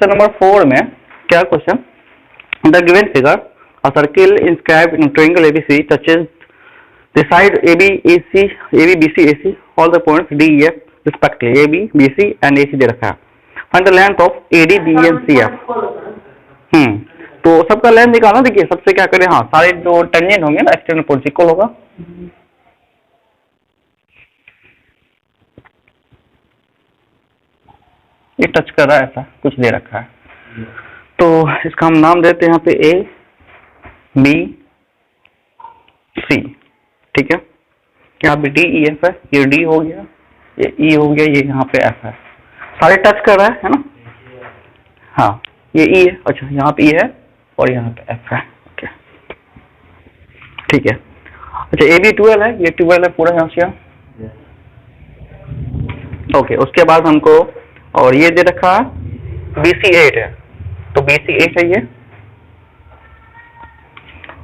Question number 4 में क्या question, the given figure a circle inscribed in a triangle ABC touches the side AB, AC, AB, BC, AC, all the points D, E, F respectively. AB, BC and AC दे रखा है. Find the length of AD, BE and CF. तो सबका length निकालना. देखिए सबसे क्या करें, हाँ सारे जो टेंजेंट होंगे ना एक्सटर्नल पॉइंट इक्वल होगा. ये टच कर रहा है, ऐसा कुछ दे रखा है, तो इसका हम नाम देते हैं यहाँ पे A, B, C. ठीक है, यहाँ पे D, E, F है. ये D हो गया, ये E हो गया, ये यहाँ पे F है. सारे टच कर रहा है ना. हाँ ये E है. अच्छा यहाँ पे E है और यहाँ पे F है. ओके ठीक है. अच्छा AB 12 है, ये 12 है पूरा यहाँ से. ओके उसके बाद हमको और ये दे रखा है BC 8 है, तो BC 8 है. ये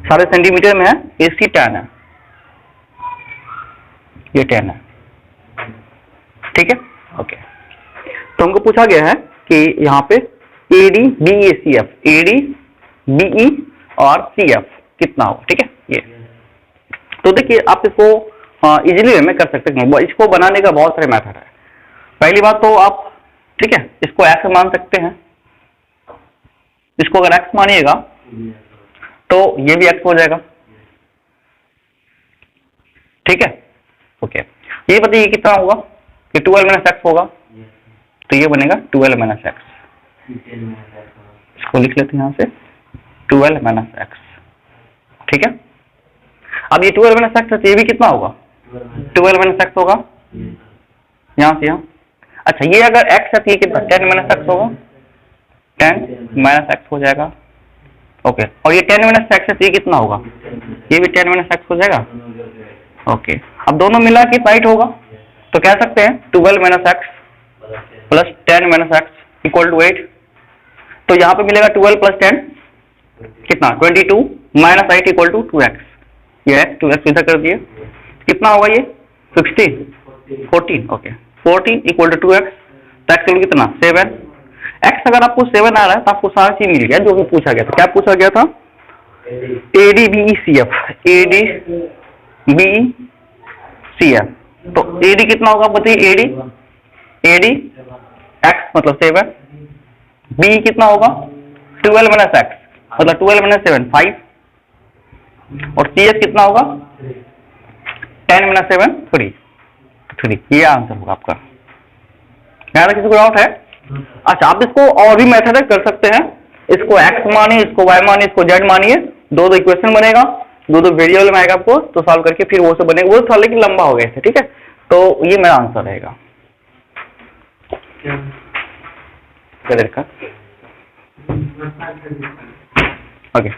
सारे सेंटीमीटर में है. AC 10 है, ये 10 है. ठीक है. ओके तो हमको पूछा गया है कि यहाँ पे AD, BE, CF, AD, BE और CF कितना होगा. ठीक है. ये तो देखिए आप इसको इजीली वे में कर सकते हैं. इसको बनाने का बहुत सारे मेथड है. पहली बात तो आप ठीक है इसको x मान सकते हैं. इसको अगर x मानिएगा तो ये भी x हो जाएगा. ठीक है. ओके ये बताइए कितना होगा. ये 12 माइनस x होगा, तो ये बनेगा 12 माइनस x. इसको लिख लेते हैं यहाँ से 12 माइनस x. ठीक है. अब ये 12 माइनस x है, तो ये भी कितना होगा 12 माइनस x होगा यहाँ से यहाँ. अच्छा ये अगर x है तो ये कितना 10 माइनस x होगा. 10 माइनस x हो जाएगा. ओके और ये 10 माइनस x है तो ये कितना होगा, ये भी 10 माइनस x हो जाएगा. ओके अब दोनों मिला के राइट होगा, तो कह सकते हैं 12 minus x plus 10 minus x equal to 8. तो यहाँ पे मिलेगा 12 प्लस 10 कितना 22 माइनस 8 इक्वल टू 2x. ये 2x इधर कर दिए, कितना होगा ये 16 14. Okay 14 equal to 2x. तो x कितना 7. x अगर आपको 7 आ रहा है तो आपको सारा चीज मिल गया जो भी पूछा गया था. क्या पूछा गया था AD, BE, CF, AD, BE, CF. तो AD कितना होगा बताइए. AD x मतलब 7. BE कितना होगा 12 माइनस x मतलब 12 माइनस 7 5. और CF कितना होगा 10 माइनस 7 3. ये आंसर होगा आपका. यहाँ किसी को डाउट है. अच्छा आप इसको और भी मेथड कर सकते हैं. इसको x मानिए, इसको y मानिए, इसको z मानिए. दो इक्वेशन बनेगा, दो वेरिएबल में आएगा आपको, तो सॉल्व करके फिर वो सब बनेगा. वो था लेकिन लंबा हो गया था. ठीक है. तो ये मेरा आंसर रहेगा. ओके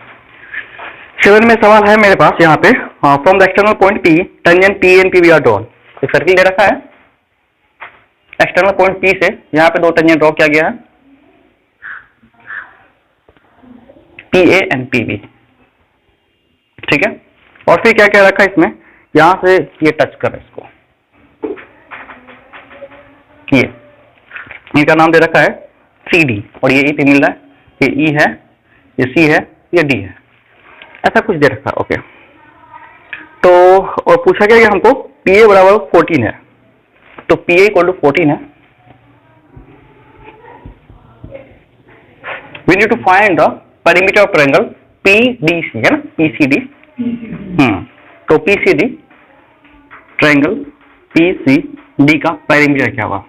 7 में सवाल है मेरे पास यहाँ पे. From the external point P tangent P and PB are drawn. एक सर्किल दे रखा है. एक्सटर्नल पॉइंट P से यहाँ पे दो टेंजेंट ड्रॉ किया गया है PA एंड PB. ठीक है. और फिर क्या क्या रखा है इसमें, यहां से ये टच कर इसको, ये इनका नाम दे रखा है CD और ये E पे मिल रहा है. ये E है, ये C है, ये D है. ऐसा कुछ दे रखा है. ओके तो और पूछा गया कि हमको PA बराबर 14 है, तो PA इक्वल टू 14 है. We need to find the perimeter of triangle PDC है ना, PCD. तो PCD ट्रायंगल PCD का पेरीमीटर क्या होगा.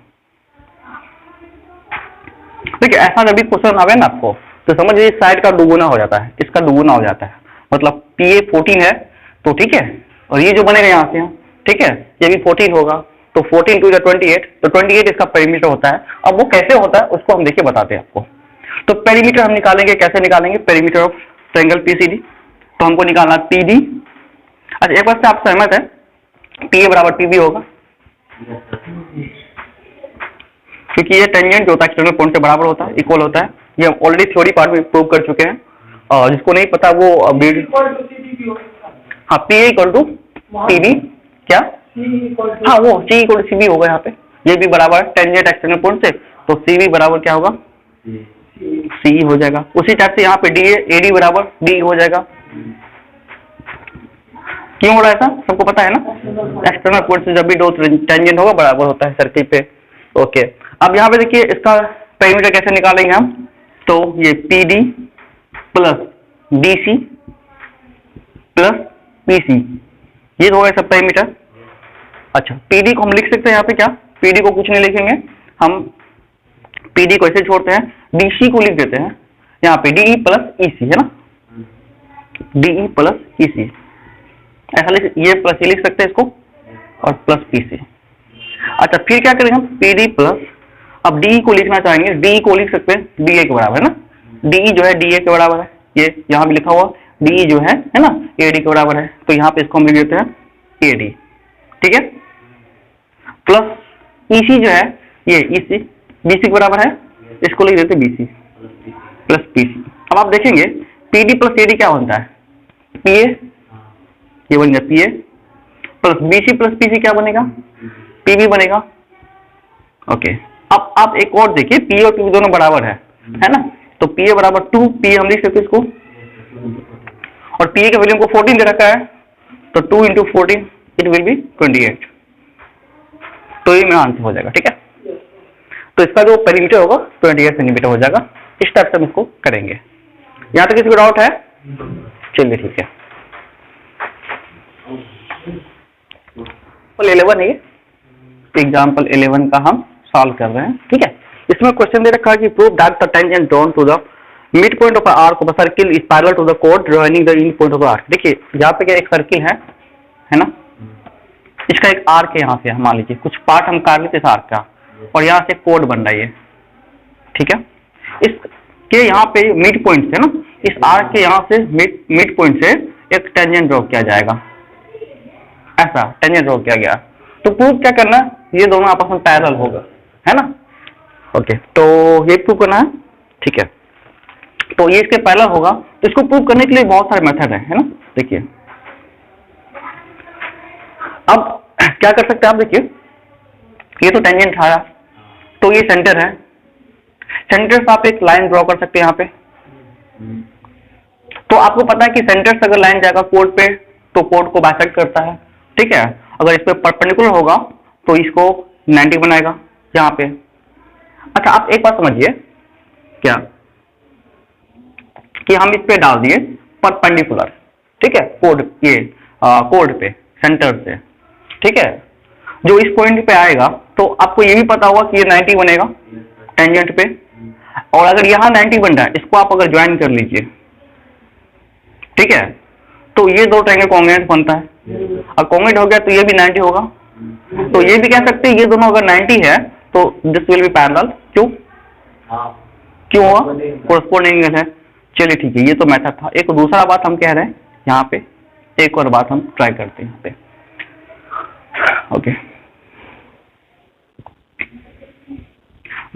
देखिए ऐसा जब भी क्वेश्चन आवे ना आपको तो समझ लीजिए साइड का दुगुना हो जाता है, इसका दुगुना हो जाता है. मतलब PA 14 है तो ठीक है, और ये जो बनेगा यहाँ से ठीक है ये भी 14 होगा, तो 14 टू 28, तो 28 इसका पेरीमीटर होता है. अब वो कैसे होता है उसको हम देखिए बताते हैं आपको. तो पेरीमीटर हम निकालेंगे, कैसे निकालेंगे पेरीमीटर ऑफ ट्रायंगल PCD. तो हमको निकालना PD. अच्छा एक बार से आप सहमत है PA बराबर PB होगा, क्योंकि ये टेंजेंट जो होता है एक्सटर्नल पॉइंट से बराबर होता है, इक्वल होता है. ये हम ऑलरेडी थ्योरी पार्ट में प्रूव कर चुके हैं. और जिसको नहीं पता वो हाँ PA इक्वल टू PB क्या हाँ वो C इक्वल टू CB होगा. यहाँ पे ये भी बराबर टेंजेंट एक्सटर्नल पॉइंट से, तो CB बराबर क्या होगा सी हो जाएगा। उसी टाइप से यहाँ पे डी है, एडी बराबर डी हो जाएगा। क्यों हो रहा है ऐसा, सबको पता है ना, एक्सटर्नल पॉइंट से जब भी दो टेंजेंट होगा बराबर होता है सर्किल पे। ओके, अब यहाँ पे देखिए इसका पेरीमीटर कैसे निकालेंगे हम, तो ये P D plus D C plus P C, ये होगा सब पेरीमीटर। अच्छा, पी डी को हम लिख सकते हैं यहाँ पे क्या, पी डी को कुछ नहीं लिखेंगे हम, पी डी को ऐसे छोड़ते हैं, डी सी को लिख देते हैं यहाँ पे डीई प्लस ई सी है ना, डीई प्लस ई सी, ऐसा लिख, ये प्लस ये लिख सकते हैं इसको, और प्लस पी सी। अच्छा, फिर क्या करेंगे हम, पी डी प्लस, अब डी को लिखना चाहेंगे, डी को लिख सकते हैं डी ए के बराबर है ना, डी जो है डी ए के बराबर है, ये यहाँ भी लिखा हुआ डी जो है ना ए डी के बराबर है, तो यहाँ पे इसको हम लिख देते हैं ए डी, ठीक है। प्लस ई सी जो है ये ई सी बी सी के बराबर है, इसको लिख देते B C plus P C. अब आप देखेंगे P D plus A D क्या बनता है, पी ए, ये बन गया P A, plus B C plus P C क्या बनेगा, पी बी बनेगा। ओके, अब आप एक और देखिए, पी और पी दोनों बराबर है ना, तो पी ए बराबर 2 पी हम लिख सकते इसको, और पी ए के वैल्यू को 14 दे रखा है, तो 2 इंटू 14 इट विल बी 28, तो ये मेरा आंसर हो जाएगा, ठीक है। तो इसका जो पेरीमीटर होगा 28 सेंटीमीटर हो जाएगा। इस टाइप से हम इसको करेंगे। यहाँ तक किसी को डाउट है, चलिए ठीक है। 11 है, एग्जाम्पल 11 का हम सॉल्व कर रहे हैं, ठीक है। इसमें क्वेश्चन दे रखा है कि prove that the tangent drawn to the mid point of arc of a circle is parallel to the कोड joining the end point of arc. देखिए यहाँ पे क्या एक सर्किल है ना, इसका एक आर्क है, यहाँ से मान लीजिए कुछ पार्ट हम काट लेते इस आर्क का, और यहाँ से कोड बन रहा है, ठीक है। इसके यहाँ पे मिड पॉइंट से ना, इस आर्क के यहाँ से मिड पॉइंट से एक टेंजेंट ड्रॉ किया जाएगा, ऐसा टेंजेंट ड्रॉ किया गया। तो प्रूव क्या करना है, ये दोनों आपस में पैरेलल होगा, है ना। ओके, तो ये प्रूव करना है, ठीक है। तो ये इसके पैरेलल होगा, तो इसको प्रूव करने के लिए बहुत सारे मेथड है ना। देखिए अब क्या कर सकते हैं आप, देखिए ये तो टेंजेंट था, तो ये सेंटर है, सेंटर से आप एक लाइन ड्रॉ कर सकते हैं यहाँ पे। तो आपको पता है कि सेंटर से अगर लाइन जाएगा कोड पे, तो कोड को बाइसेक्ट करता है, ठीक है। अगर इस पे परपेंडिकुलर होगा तो इसको 90 बनाएगा यहाँ पे। अच्छा, आप एक बात समझिए क्या, कि हम इस पे डाल दिए परपेंडिकुलर, ठीक है, कोड, ये कोड पे सेंटर से, ठीक है। जो इस पॉइंट पे आएगा तो आपको ये भी पता होगा कि ये 90 बनेगा टेंजेंट पे, और अगर यहाँ 90 बन रहा है, इसको आप अगर ज्वाइन कर लीजिए, ठीक है, तो ये दो ट्रायंगल कॉन्ग्रुएंट बनता है, और कॉन्ग्रुएंट हो गया तो ये भी 90 होगा। तो ये भी कह सकते हैं ये दोनों अगर 90 है तो दिस विल बी पैरेलल। क्यों हुआ, कोरस्पोंडिंग एंगल है। चलिए ठीक है, ये तो मेथड था। एक दूसरा बात हम कह रहे हैं यहाँ पे, एक और बात हम ट्राई करते हैं यहाँ पे। ओके,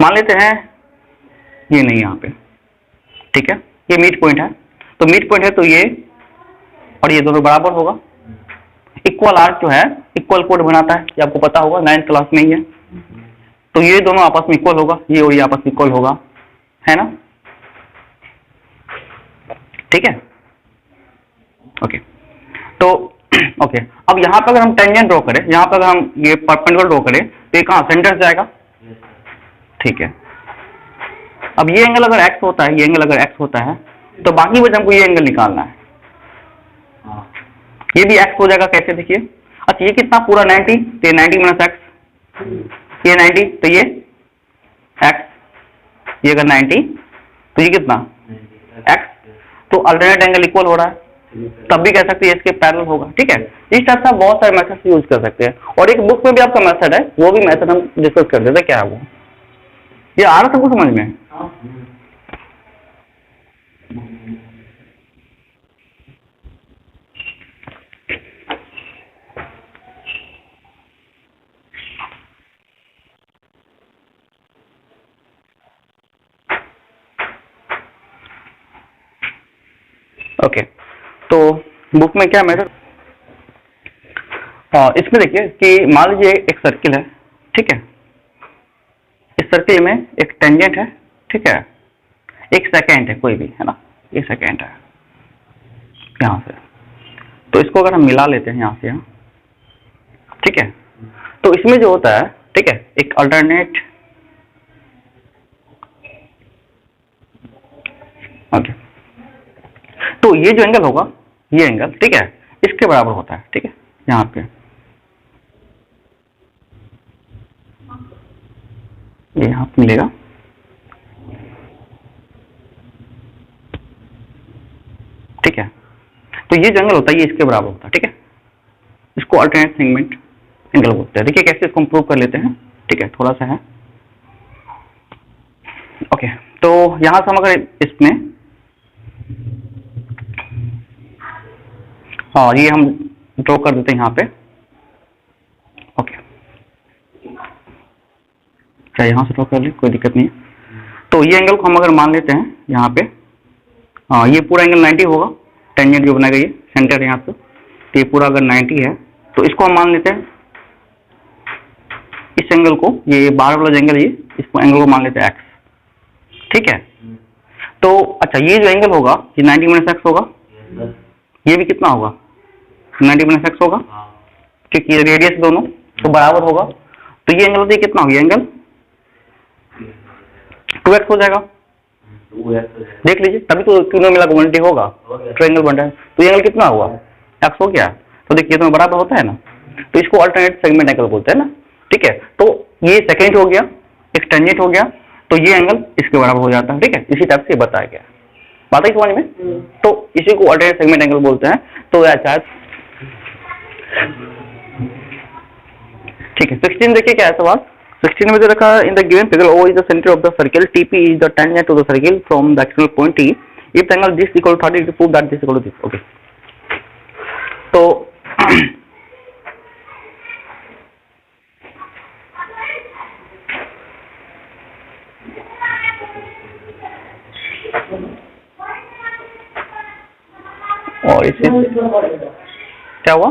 मान लेते हैं ये नहीं यहाँ पे, ठीक है, ये मिड पॉइंट है, तो मिड पॉइंट है तो ये और ये दोनों बराबर होगा। इक्वल आर्क जो है इक्वल कोड बनाता है, ये आपको पता होगा, 9th क्लास में ही है। तो ये दोनों आपस में इक्वल होगा, ये और ये आपस में इक्वल होगा, है ना, ठीक है। ओके, तो ओके, अब यहाँ पर अगर हम टेंजेंट ड्रॉ करें, यहाँ पर अगर हम ये परपेंडिकुलर ड्रॉ करें तो ये कहाँ सेंटर से जाएगा, ठीक है। अब ये एंगल अगर x होता है, ये एंगल अगर x होता है, तो बाकी बचा हमको ये एंगल निकालना है, ये भी x हो जाएगा। कैसे, देखिए, अच्छा ये कितना पूरा 90, तो ये 90 माइनस x, ये 90, तो ये x, ये अगर 90 तो ये कितना x, तो अल्टरनेट एंगल इक्वल हो रहा है, तब भी कह सकते हैं इसके पैरेलल होगा, ठीक है। इस टाइप से बहुत सारे मेथड यूज कर सकते हैं, और एक बुक में भी आपका मेथड है, वो भी मेथड हम डिस्कस कर देते हैं, क्या है वो, ये आ रहा सबको समझ में। ओके, तो बुक में क्या मेथड, इसमें देखिए कि मान लीजिए एक सर्किल है, ठीक है, इस सर्किल में एक टेंजेंट है, ठीक है, एक सेकेंड है कोई भी, है ना, ये सेकेंड है यहाँ से, तो इसको अगर हम मिला लेते हैं यहाँ से यहाँ, ठीक है, तो इसमें जो होता है, ठीक है, एक अल्टरनेट, ओके, तो ये जो एंगल होगा, ये एंगल, ठीक है, इसके बराबर होता है, ठीक है, यहाँ पे ये यहाँ पे मिलेगा, ठीक है, तो ये जो एंगल होता है ये इसके बराबर होता है, ठीक है, इसको अल्टरनेट सेगमेंट एंगल बोलते हैं। देखिए कैसे इसको हम प्रूव कर लेते हैं, ठीक है, थोड़ा सा है, ओके, तो यहां से हम अगर इसमें, हाँ, ये हम ड्रॉ कर देते हैं यहाँ पे, ओके, क्या यहाँ से ड्रॉ कर ले, कोई दिक्कत नहीं है। तो ये एंगल को हम अगर मान लेते हैं यहाँ पे, हाँ, ये पूरा एंगल 90 होगा, टेंजेंट जो बनाएगा ये सेंटर है यहाँ पे, तो ये पूरा अगर 90 है तो इसको हम मान लेते हैं, इस एंगल को, ये 12 वाला एंगल, ये इसको एंगल को मान लेते हैं x, ठीक है। तो अच्छा, ये जो एंगल होगा ये 90 माइनस एक्स होगा, ये भी कितना होगा, 90 माइनस एक्स होगा, क्योंकि ये रेडियस दोनों तो बराबर होगा, तो ये एंगल होता है कितना होगा, एंगल 2x हो जाएगा, देख लीजिए, तभी तो तीनों मिला 180 होगा, ट्रायंगल बन रहा है, तो ये एंगल कितना हुआ, x हो गया, तो देखिए तो बराबर होता है ना, तो इसको अल्टरनेट सेगमेंट एंगल बोलते हैं ना, ठीक है। तो ये सेकेंड हो गया, एक टेंजेंट हो गया, तो ये एंगल इसके बराबर हो जाता है, ठीक है, इसी टाइप से बताया गया, बात है समझ में, तो इसी को अल्टरनेट सेगमेंट एंगल बोलते हैं। तो अच्छा, ठीक है, 16 देखिए क्या है सवाल, 16 में जो रखा है, in the given figure O is the center of the circle, TP is the tangent to the circle from the external point T, if the angle this equal to 30 to prove that this equal to this, okay, तो और इसे क्या हुआ,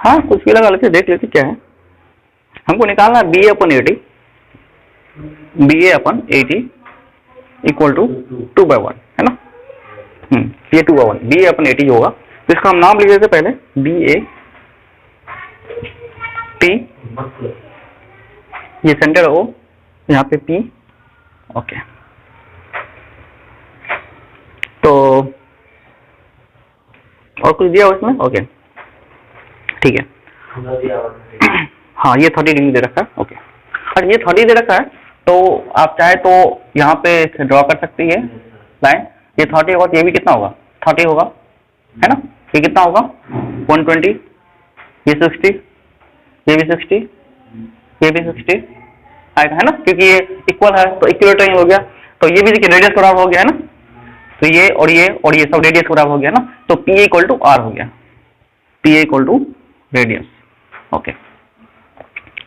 हाँ, कुछ भी लगा लेते, देख लेते क्या है, हमको निकालना है BA/80, BA/80 इक्वल टू 2/1, है ना, ये 2/1 BA/80 होगा, तो इसका हम नाम लिख देते पहले, BA/T, ये सेंटर O, यहाँ पे P, ओके, तो और कुछ दिया उसमें, ओके, ठीक है, हाँ, ये 30 डिग्री दे रखा है, ओके, और ये 30 दे रखा है, तो आप चाहे तो यहाँ पे ड्रॉ कर सकती है लाइन, ये 30 होगा, तो ये भी कितना होगा, 30 होगा, है ना, ये कितना होगा 120, ये 60, ये भी 60, ये भी 60 आएगा, है ना, क्योंकि ये इक्वल है, तो इक्वल ट्रायंगल हो गया, तो ये भी देखिए रेडियस बराबर हो गया, है ना, तो ये और ये सब रेडियस बराबर हो गया ना, तो PA इक्वल टू R हो गया, PA equal to radius, okay,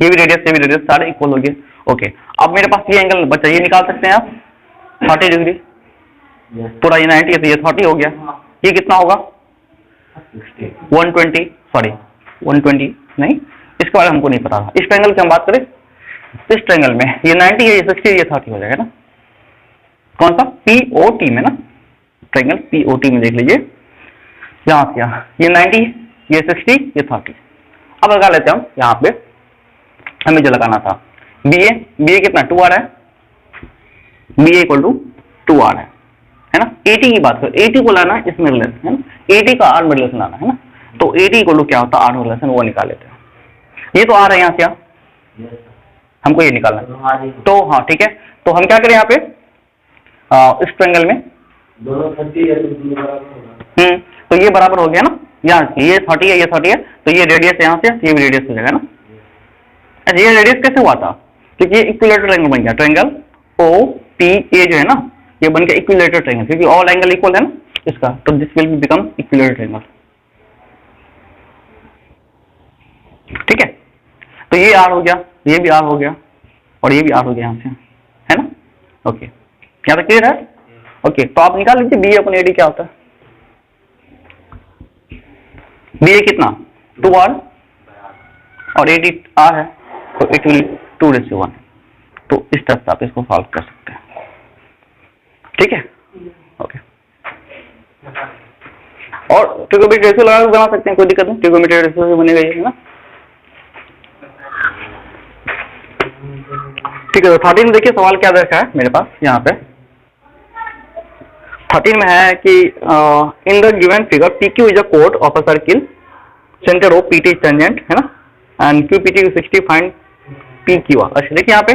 ये भी रेडियस सारे इक्वल हो गए, ओके। अब मेरे पास ये एंगल बचा, ये निकाल सकते हैं आप 30 डिग्री, पूरा ये 90 है, तो ये 30 हो गया, ये कितना होगा 120, सॉरी 120 नहीं, इसके बारे में हमको नहीं पता था, इस ट्रायंगल की हम बात करें, इस ट्रायंगल में ये 90 है, ये 60, ये 30 हो जाएगा ना, कौन सा POT में ना, ट्रायंगल POT में देख लीजिए, यहाँ से यहाँ, ये 90, ये 60, ये 30, अब लगा लेते हैं हम, यहाँ पे हमें जो लगाना था BA कितना 2R है, BA इक्वल टू 2R है ना, 80 की बात करो, 80 को लाना है इसमें रिलेशन, है ना, 80 का R में रिलेशन लाना है ना, तो 80 इक्वल टू क्या होता है, R में रिलेशन, वो निकाल लेते हैं, ये तो R है यहाँ से, हमको ये निकालना है, तो हाँ ठीक है, तो हम क्या करें यहाँ पे, इस ट्रायंगल में दोनों 30 है, तो ये बराबर हो गया ना, यहाँ ये 30 है, ये 30 है, तो ये रेडियस यहाँ से, ये भी रेडियस हो जाएगा ना, ये रेडियस कैसे हुआ था, क्योंकि ये इक्विलेटरल ट्रायंगल बन गया, ट्रायंगल OPA जो है ना, ये बन गया इक्विलेटरल ट्रायंगल, क्योंकि ऑल एंगल इक्वल है ना इसका, तो this will become equilateral triangle, ठीक है, तो ये R हो गया, ये भी R हो गया, और ये भी R हो गया यहाँ से, है ना, ओके, क्या तक क्लियर है, ओके, तो आप निकाल लीजिए BA/AD क्या होता है, BA कितना 2R और AD R है, तो इट विल 2:1, तो इस तरह से आप इसको सॉल्व कर सकते हैं, ठीक है। ओके, और ट्रिग्नोमेट्रिक रेशियो लगा के बना सकते हैं, कोई दिक्कत नहीं, ट्रिग्नोमेट्रिक रेशियो से बनेगा ये, है ना। ठीक है, तो 13 देखिए सवाल क्या देखा है मेरे पास यहाँ पे। 13 में है कि in the given figure P Q is a code of a circle, centre of P T tangent, है ना, and Q P T 60 find P Q R. अच्छा देखिए यहाँ पे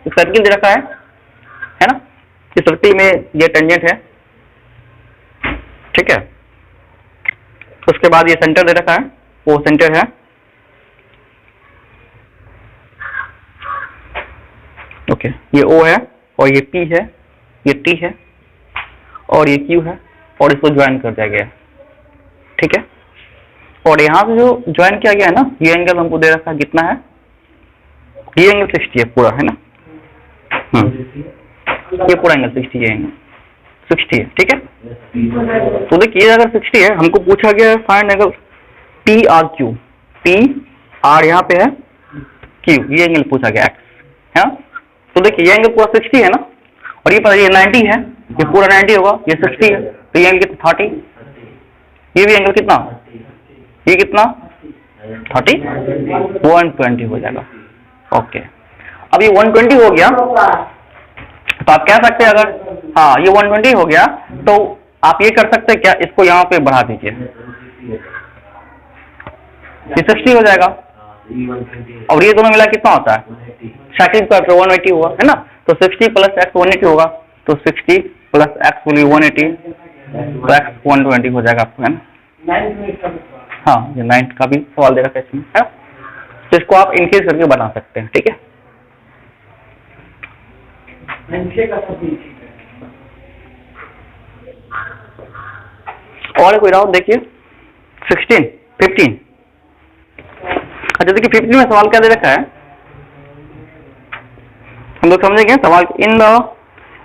सर्किल दे रखा है ना, इस सर्किल में ये टेंजेंट है, ठीक है। उसके बाद ये सेंटर दे रखा है, वो सेंटर है, ओके, ये O है और ये P है, ये T है और ये Q है और इसको ज्वाइन कर दिया गया है, ठीक है। और यहाँ से जो ज्वाइन किया गया है ना, ये एंगल हमको दे रखा है कितना है, ये एंगल 60 है पूरा, है ना, ये पूरा एंगल 60 है, एंगल 60 है, ठीक है। तो देखिए अगर 60 है, हमको पूछा गया है find angle P R Q, P R यहाँ पे है, क्यू ये एंगल पूछा गया एक्स, है ना। तो देखिए ये एंगल पूरा 60 है ना, और ये पता ये 90 है, ये पूरा 90 होगा, ये 60 है, तो ये एंगल कितना 30, ये भी एंगल कितना, ये कितना 30, 120 हो जाएगा, ओके। अब ये 120 हो गया, तो आप कह सकते हैं अगर हाँ ये 120 हो गया, तो आप ये कर सकते हैं क्या, इसको यहाँ पे बढ़ा दीजिए, ये 60 हो जाएगा, और ये दोनों मिला कितना होता है 60 का 180 हुआ, है ना। तो 60 प्लस एक्स 180 होगा, तो 60 प्लस एक्स विल 180, तो एक्स 120 हो जाएगा आपको, है ना। हाँ ये 9 का भी सवाल दे रखा है इसमें, है, तो इसको आप इंक्रीज करके बना सकते हैं, ठीक है। और कोई डाउट देखिए 16, 15, अच्छा देखिए 15 में सवाल क्या दे रखा है, हम लोग समझेंगे सवाल। In the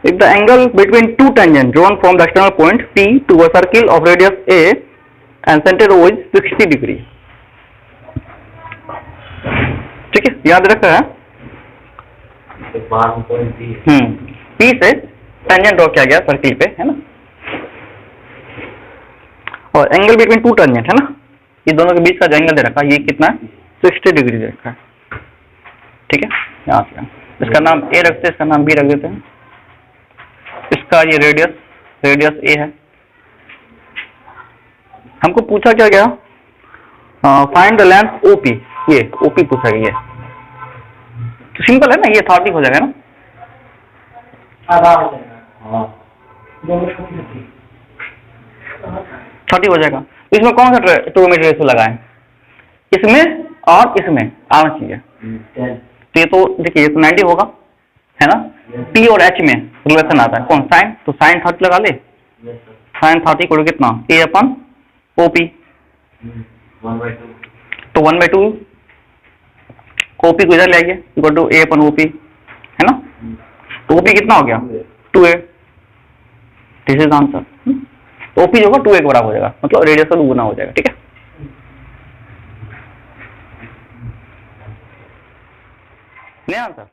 if the angle between two tangent drawn from the external point P to a circle of radius A and centre O is 60 degree, ठीक है, याद रखा है। P से टेंजेंट ड्रॉ किया गया सर्किल पे, है ना, और एंगल बिटवीन टू टेंजेंट है ना, ये दोनों के बीच का जो एंगल दे रखा है ये कितना है 60 डिग्री दे रखा है, ठीक है। यहाँ से इसका नाम A रखते हैं, इसका नाम B रख देते हैं, इसका ये रेडियस A है। हमको पूछा क्या गया, फाइंड द लेंथ OP, ये OP पूछा गया, तो सिंपल है ना, ये 30 हो जाएगा ना, 30 हो जाएगा। इसमें कौन सा ट्रिग्नोमेट्रिक रेशियो लगाएं, इसमें और इसमें आना चाहिए, तो ये तो देखिए ये तो 90 होगा, है ना। P और H में रिलेशन आता है कौन, साइन, तो साइन 30 लगा ले, साइन 30 को कितना A अपन OP, तो 1/2 OP को इधर ले आइए, equal to A upon OP, है ना, तो OP कितना हो गया 2A, दिस इज आंसर। तो OP जो होगा 2A के बराबर हो जाएगा, मतलब रेडियस का 2 गुना हो जाएगा, ठीक है। नहीं आंसर